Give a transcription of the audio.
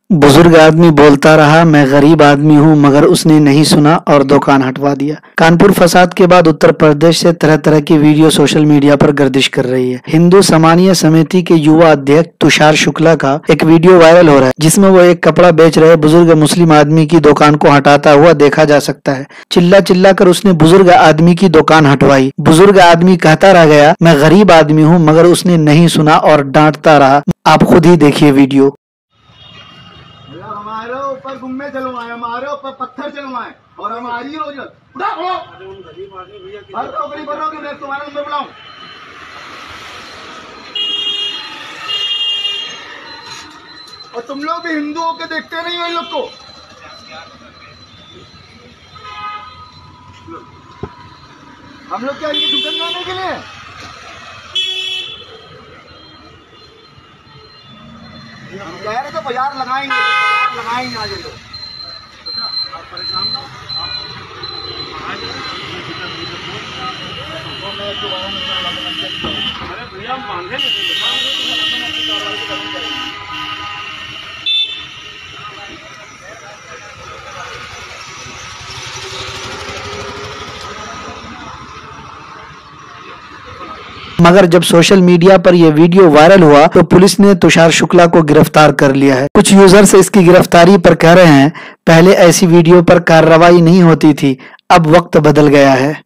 बुजुर्ग आदमी बोलता रहा, मैं गरीब आदमी हूं, मगर उसने नहीं सुना और दुकान हटवा दिया। कानपुर फसाद के बाद उत्तर प्रदेश से तरह तरह की वीडियो सोशल मीडिया पर गर्दिश कर रही है। हिंदू सामान्य समिति के युवा अध्यक्ष तुषार शुक्ला का एक वीडियो वायरल हो रहा है, जिसमें वो एक कपड़ा बेच रहे बुजुर्ग मुस्लिम आदमी की दुकान को हटाता हुआ देखा जा सकता है। चिल्ला चिल्ला कर उसने बुजुर्ग आदमी की दुकान हटवाई। बुजुर्ग आदमी कहता रह गया, मैं गरीब आदमी हूँ, मगर उसने नहीं सुना और डांटता रहा। आप खुद ही देखिए वीडियो। हमारे ऊपर गुम्मे चलवाए, हमारे ऊपर पत्थर चलवाए और हमारी रोज तुम्हारा नंबर बुलाऊं। और तुम लोग भी हिंदू होके देखते नहीं हो इन लोग को। हम लोग क्या इनकी दुकान करने के लिए? हम कह रहे थे बाजार लगाएंगे, आज लोग अरे भैया मांगे मगर जब सोशल मीडिया पर यह वीडियो वायरल हुआ तो पुलिस ने तुषार शुक्ला को गिरफ्तार कर लिया है। कुछ यूजर्स इसकी गिरफ्तारी पर कह रहे हैं, पहले ऐसी वीडियो पर कार्रवाई नहीं होती थी, अब वक्त बदल गया है।